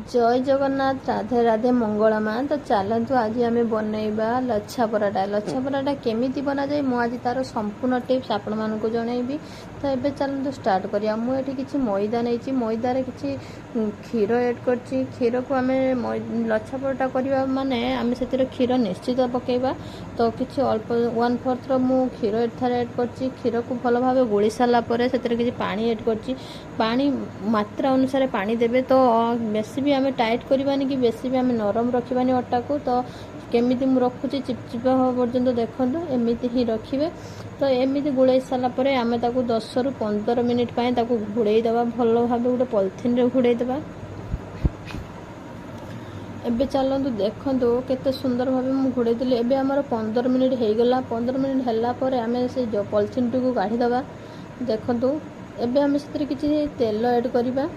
जय जगन्नाथ राधे राधे मंगला माँ। तो चलतु आज आम बनइबा लच्छा पराठा केमिति बना जाए मु आज तार संपूर्ण टिप्स आपण मानक जनइबी। तो ये चलतु स्टार्ट करिया। मुझे किसी मैदा नहीं, मैदार किसी क्षीर एड कर क्षीर को आम लच्छा पराठा करवा माने आम से क्षीर निश्चित पकेबा। तो किसी अल्प 1/4 मु क्षीर एठार एड कर क्षीर को भल भाव गोली सारापर से किसी पानी एड कर पानी मात्रा अनुसार पानी देवे। तो बेसी भी आम टाइट करवानी कि बेसी भी आम नरम रखानी अटा को। तो केमिति मु रखुची चिपचिपा हवा पर्यंत देखो एमती ही रखिए। तो एमती गोड़े सारापर आम 10 ରୁ 15 मिनिट घोड़े देवा भल भाव गोटे पॉलिथिन रे घोड़े देवा। एबे चलतु देखो केते सुंदर भाव मु घोड़े देली। एबे आमर 15 मिनिट हो गला। 15 मिनिट है पर आम से पॉलिथिन टी को काढ़ीदे। देखो एबे आम से किसी तेल ऐड करवा।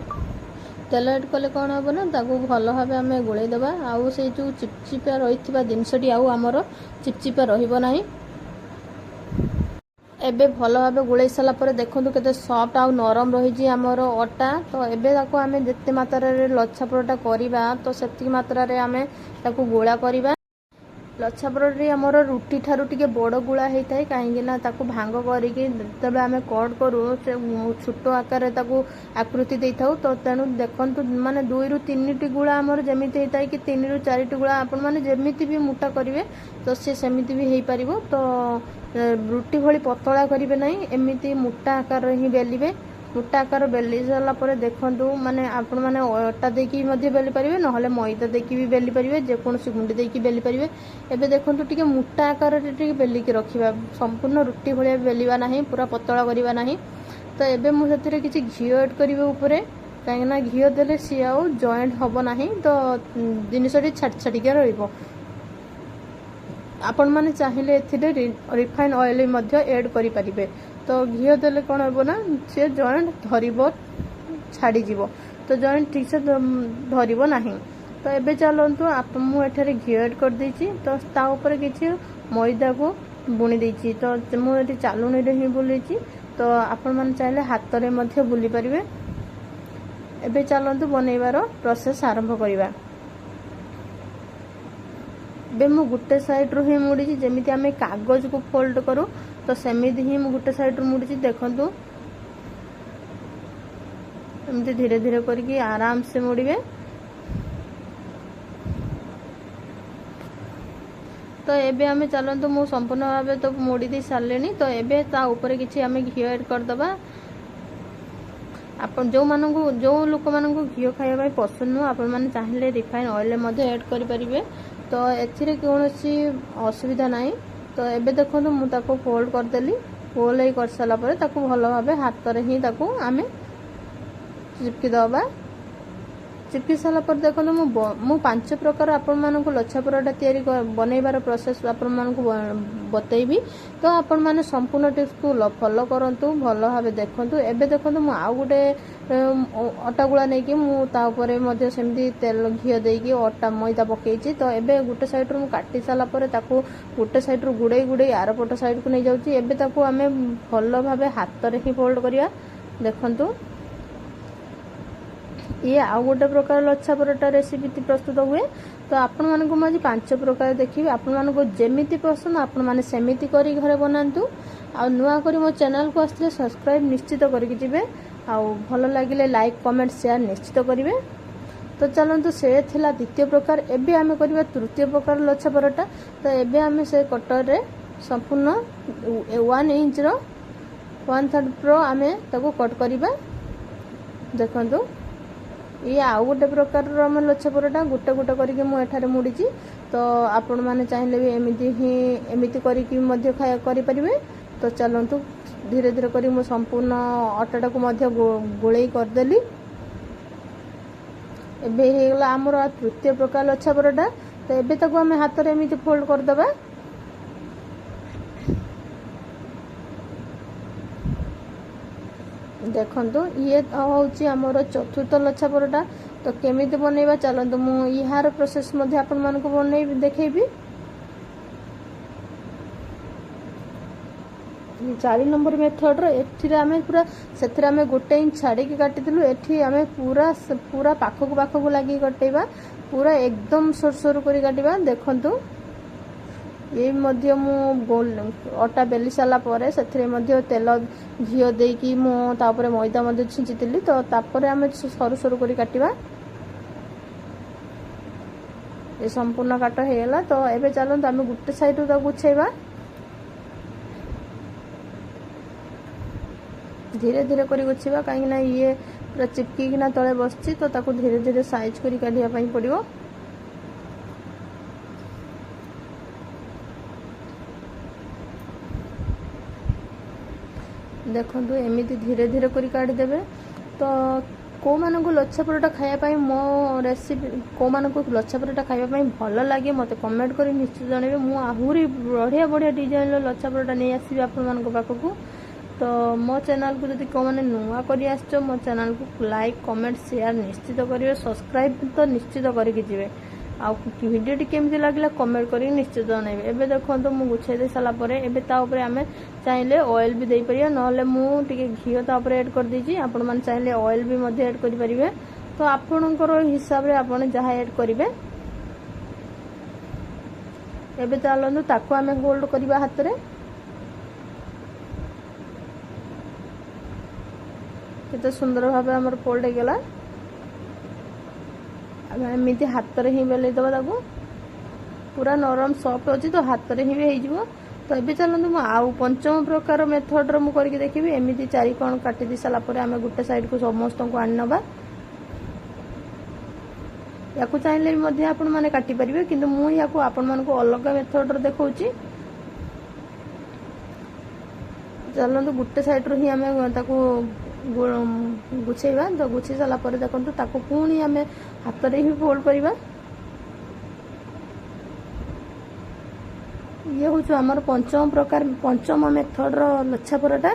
तेल ऐड कले कौन हम ना ताकू भल भाव आम गोलई देवा। आउ से जो चिपचिपा रही जिनसटी आमर चिपचिपा रही। एबे भल भाव गोलई सारापर देखो केते सॉफ्ट आउ नरम रही आमर अटा। तो एबे ताको आम जिते मात्रा रे लच्छा पराठा करवा तो से मात्रा रे आम ताको गोला करवा। लच्छा पराठा आमर रुटी ठारू टिके बड़ गुला होता है कहीं भांग करके जब आम कट करूँ से छोट आकार आकृति दे था। तो तेणु देखु माने 2 ରୁ 3 गुला आमर जमी होता है कि 3 ରୁ 4 गुला आपण मैंने जमीती भी मोटा करेंगे तो सी सेमिति भी हो पार। तो रुटी भली पतला करेंगे ना, एमती मोटा आकार ही बेलिवे। मोटा आकार बेली सारापर देखु माने आपण मैंने अटा देकी बेली पारे ना मैदा देकी भी बेली पारे जेकोसी गुंडी देकी बेली पारे। एबे देखु टिके मोटा आकार बेलिकी रखा संपूर्ण रुटी भाया बेलिया ना पूरा पतला करवा ना। तो एबे मुझे किसी घी ऐड करेंगे ऊपर कहीं घी देले सी आउ जॉइंट हम ना। तो जिनसटी छाटी छाटिका रही आपण मैंने चाहिए रिफाइन ऑयल ऐड करें। तो घी देले कौन हम ना सी जॉइंट धरब छाड़ी जीव। तो जॉइंट ठीक से धरब ना। तो एबे चलतु आप मुझे घी ऐड कर देछि। तो ताऊपर किसी मैदा को बुणी देछि। तो मुझे चालुनी रे ही बुली। तो आपण मैंने चाहिए हाथ में बुली पारे। एबे चलतु बनइबार प्रोसेस आरंभ करवा। बे मु गुटे साइड रू ही मुड़ी जमी आम कागज को फोल्ड करूँ तो सेमिति ही मु गुटे साइड रू मुड़ी। देखु एमती धीरे धीरे करके आराम से मुड़े। तो एबे आम चलतु मु संपूर्ण भाव तो मुड़ी दे सारे। तो एबे ता ऊपर किसी आम घी ऐड करदबा। आप जो लोक मान घी खाया पसंद नुह आपण मैंने चाहिए रिफाइन ऑयल ऐड करें। तो एथिरे कौन सी असुविधा ना। तो एबे देखो मुझे फोल्ड करदेली। फोल्ड कर सारापर भल भाव हाथ में ही आम चिपकी दबा। चिपकी सारापर देखो मु 5 प्रकार आपण मानक लच्छा पराठा तैयारी बनइबार प्रोसेस आपण मानक बतैबी। तो आपण माने संपूर्ण टिप्स को फॉलो करंतु भल भाव देखंतु। एबे देखो मु आउ गोटे अटा गुला नहीं कि मुझे मध्य सेमती तेल घी देकी अटा मैदा पकईची। तो एबे गोटे साइड रू काटी सारापर गोटे साइड रू गुड़े गुड़े आर पट साइड को नहीं जाऊँगी। एबे ताकू आम भल भाव हाथ में ही फोल्ड करिया। देखंतु ये आउ गोटे प्रकार लच्छा पराठा रेसिपी प्रस्तुत हुए। तो आपण मानक मुझे 5 प्रकार देखिए। आपण मानक जेमिति पसंद आपण माने सेमिति करी घरे बनातु। आ नुआ करी मो चैनल को आसले सब्सक्राइब निश्चित करके जिवे। आ भल लगिले लाइक कमेंट शेयर निश्चित करिवे। तो चलतु से थिला द्वितीय प्रकार। एबे आमे करबा तृतीय प्रकार लच्छा पराठा। तो एबे आमे से कटर रे संपूर्ण 1 इंच रो 1/3 प्रो आमे ताको कट करबा। देखंतु ये आउ गोटे प्रकार आम लच्छा पराठा गोटे गोटे करके मुझे मुड़ी। तो आपण मैंने चाहिए भी एमती ही एमती करें। तो चलतु धीरे धीरे करी मु संपूर्ण अटाटा को गोलई करदेली। एबे हेगला आमर तृतीय प्रकार लच्छा पराठा। तो एबे ताको आम हाथ में एमती फोल्ड करदबा। देखंतु ये हूँ आमर चतुर्थ लच्छा पराठा। तो केमिति बनइबा चलतु मु यार प्रोसेस आपण मानक बनई देखेबी। चार नंबर मेथड एठी आमे पूरा से आमे 1 इंच छाड़ी काटिलु एठी आमे पूरा पूरा पाखक पाखक लगी कटेबा पूरा एकदम सोर सोर करी काटिबा देखंतु ये मध्य मु गोल अटा बेली साला परे सेथरे मध्य तेल घियो देकी मु तापरे मैदा मध्य छिंचितिली तो तापरे आमे सरू सरू करी काटिबा ये संपूर्ण काट हेला तो एबे चलंत आमे गुटे साइड ता गुछेबा धीरे धीरे करी गुछिबा काहे ना ये पूरा चिपकी किना तळे बसची तो ताको धीरे धीरे साइज करी काढिया पई पड़िबो देखंतु एमिति धीरे धीरे करी काढी देबे तो को मानन को लच्छा परोटा खाया पई मो रेसिपी को मानन को लच्छा परोटा खाया पई भलो लागे मते कमेंट करी निश्चित जणेबे मु आहुरी बढ़िया बढ़िया डिजाइन लो लच्छा परोटा नै आसीबे आपन मान को पाखकू तो मो चैनल को जदि को माने नुआ करी आछो मो चैनल को लाइक कमेंट शेयर निश्चित करिवे सब्सक्राइब तो निश्चित करिक जिवे आ वीडियो टी केमती लागला कमेंट करी निश्चित जणाइबे एबे देखंतु मु गुछे दे साला परे एबे ता ऊपर आमे चाहिले ऑयल भी देई परिया नहले मु टिके घियो ता ऊपर ऐड कर दीजी आपण मान चाहिले ऑयल भी मध्ये ऐड करि परिबे तो आपणकर हिसाब रे आपण जहा ऐड करिवे एबे चालंतु ताको आमे होल्ड करिबा हाथ रे केते सुंदर भाबे हमर फोल्ड हे गेला एमती हाथ रे ही बेले दबा ताको पूरा नरम सॉफ्ट अछि तो हाथ रे ही हे जिवो तो एबे चलंतु मु आउ पंचम प्रकार मेथड रो मु करके देखिबी एमिति चारि कोण काटि दि साला परे हमें गुटे साइड को समस्त को आन नबा याकू चाहिले मध्ये आपण माने काटि परिबे किंतु मु याकू आपण मान को अलग मेथड रो देखौची चलंतु गुटे साइड रो ही हमें ताको गुछेबा तो गुछे साला परे देखंतु ताको पुणी हमें हाथ रे ही फोल्ड करबा ये हूँ आमर पंचम प्रकार पंचम मेथड रो लच्छा परोटा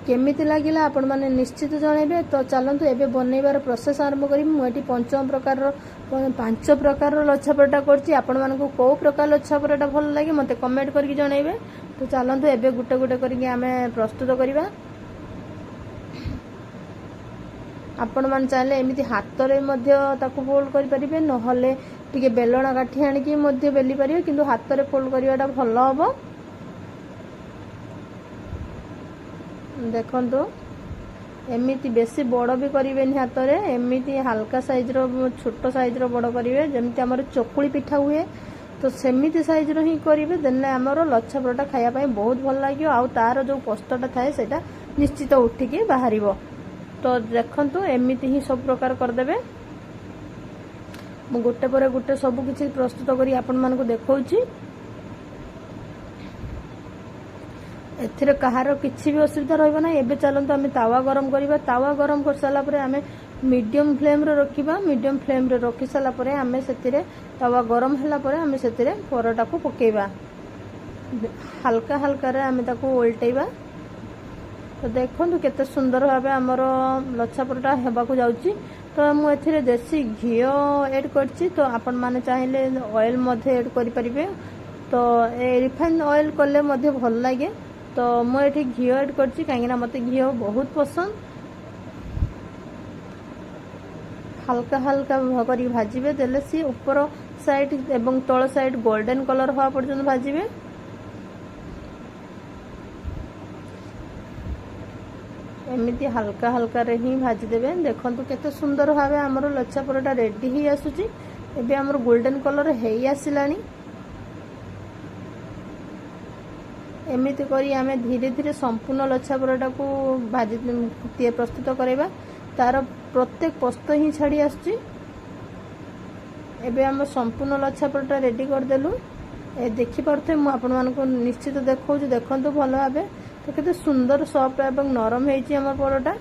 केमिति लागिला आपण माने निश्चित जणेबे तो चलंतु एबे बनैबार प्रोसेस आरंभ करी मु एटी पंचम प्रकार रो 5 प्रकार रो लच्छा परोटा करछि आपण मान को को प्रकार लच्छा परोटा भल लागे मते कमेंट करके जणैबे तो चलंतु एबे गुटे गुटे करके हमें प्रस्तुत करिबा आपण मान चाहे एमिति हाथ रे मध्ये ताको फोल्ड करि परिबे नहले टिके बेलणा काठी आनी की मध्ये बेली परिबे किंतु हाथ रे फोल्ड करिवाटा भलो हबो देखंतु एमिति बेसी बड़ भी करिवेनी हाथ रे एमिति हल्का साइज रो छोटो साइज रो बड़ करिवे जेमिति हमर चकुली पिठा हुए तो सेमिति साइज रो ही करिवे देले हमर लच्छा परोटा खाया पई बहुत भल लागियो आ तार जो पोस्टटा थाए सेटा निश्चित उठी के बाहरिबो तो देखंतु एमिति ही सब प्रकार कर देबे मु गोटे पर गोटे सब किछि प्रस्तुत करी आपण मान को देखौची एथिरे कहार किछि भी असुविधा रहबो ना एबे चलंतु हमें तावा गरम करिबा तावा गरम कर साला परे हमें मीडियम फ्लेम रे रखिबा मीडियम फ्लेम रे रखि साला परे हमें सेतिरे तावा गरम हला परे हमें सेतिरे परोटा को पकेबा हल्का हल्का रे हमें ताको उल्टेबा तो देखंतु केते सुंदर भाबे हमर लच्छा परोटा हेबा को जाउची तो मु एथिरे देसी घियो ऐड करछि तो आपण माने चाहिले ऑयल मध्ये ऐड करि परिबे तो ए रिफाइंड ऑयल करले मध्ये भल लागे तो मु एठी घियो ऐड करछि काहे ना मते घियो बहुत पसंद हल्का हल्का करी भाजिबे देले सी ऊपर साइड एवं तळ साइड गोल्डन कलर होआ पर्यंत भाजिबे एमिति हल्का हल्का रे ही भाजी देबे देखंतु केते सुंदर भाबे हमर लच्छा परोटा रेडी ही आसुची एबे हमर गोल्डन कलर हेई आसिलानी एमिति करी हमें धीरे धीरे संपूर्ण लच्छा परोटा को भाजी प्रस्तुत करबा तार प्रत्येक पोस्त ही छाड़ी आसुची एबे हम संपूर्ण लच्छा परोटा रेडी कर देलु ए देखि परथे मु आपण मान को निश्चित देखौ जे देखंतु भलो भाबे तो केते सुंदर सॉफ्ट एवं नरम हेची हमर परोटा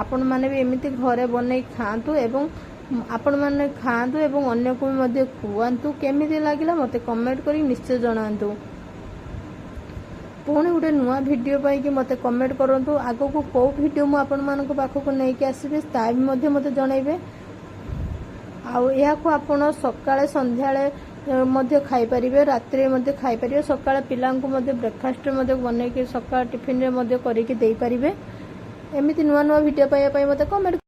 आपण माने भी एमिति घरे बनै खांतु एवं आपण माने खांतु एवं अन्य को मध्ये खुआंतु केमिति लागिला मते कमेंट करी निश्चय जणांतु पुणी गोटे नुआ वीडियो पाई कि मते कमेंट करंतु आगो को को वीडियो मु आपण मान को पाखो को नै के आसीबे ता भी मध्ये मते जणाइबे आ या को आपण सकाळे संध्याळे ମଧ୍ୟ ଖାଇପାରିବେ, ରାତିରେ ମଧ୍ୟ ଖାଇପାରିବେ, ସକାଳେ ପିଲାଙ୍କୁ ମଧ୍ୟ ବ୍ରେକଫାଷ୍ଟରେ ମଧ୍ୟ ବନେଇକି ସକାଳ ଟିଫିନରେ ମଧ୍ୟ କରିକି ଦେଇପାରିବେ। ଏମିତି ନୂଆ ନୂଆ ଭିଡ଼ିଓ ପାଇବା ପାଇଁ ମୋତେ କମେଣ୍ଟ